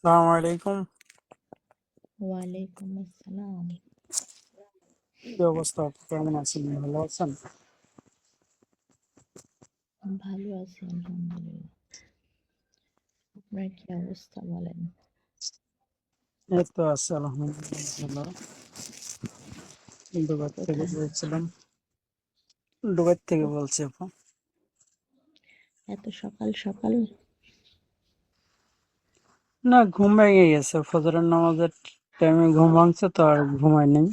আসসালামু আলাইকুম। ওয়ালাইকুম আসসালাম। কি অবস্থা? আপনি কেমন আছেন? ভালো আছেন? ভালো আছি আলহামদুলিল্লাহ। আপনার কি অবস্থা বলেন? এই তো আছে আলহামদুলিল্লাহ। দুবাই থেকে কোথায়? বলছিলাম। দুবাই থেকে বলছি আপু। এত সকাল সকাল? না, ঘুম ভেঙে গেছে। ফজরের নামাজের টাইমে ঘুম ভাঙছে তো আর ঘুমাই নেই।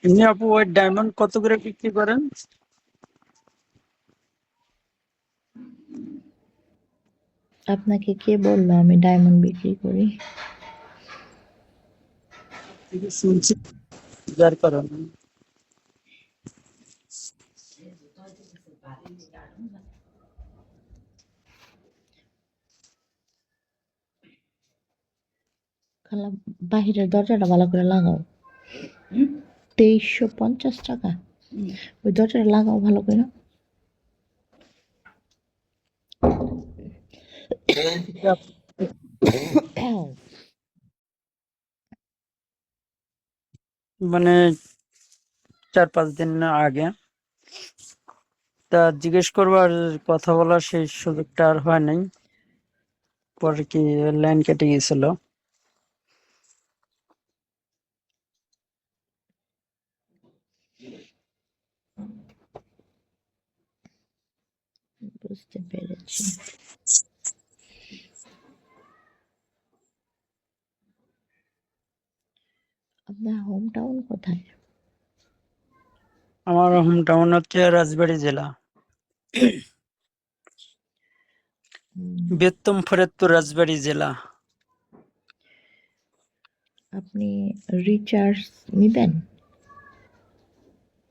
এমনি আপু ওই ডায়মন্ড কত করে বিক্রি করেন? আপনাকে কে বললো আমি ডায়মন্ড বিক্রি করি? শুনছি যার কারণে। খালা বাহিরের দরজাটা ভালো করে লাগাও। 2350 টাকা? ওই দরজাটা লাগাও ভালো করে। মানে 4-5 দিন আগে তা জিজ্ঞেস করবার কথা বলার সেই সুযোগটা আর হয় নাই। পরে কি লাইন কেটে গেছিল। বুঝতে পেরেছি। আপনার হোম টাউন কোথায়? আমার হোম টাউন হচ্ছে রাজবাড়ী জেলা, বেতম ফরিদপুর রাজবাড়ী জেলা। আপনি রিচার্জ নিবেন?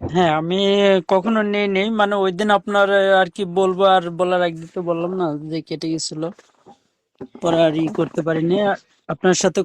হ্যাঁ, আমি কখনো নেই, মানে ওই দিন আপনার আর কি বলবো, আর বলার আগে তো বললাম না যে কেটে গেছিল, পরে আর করতে পারিনি আপনার সাথে।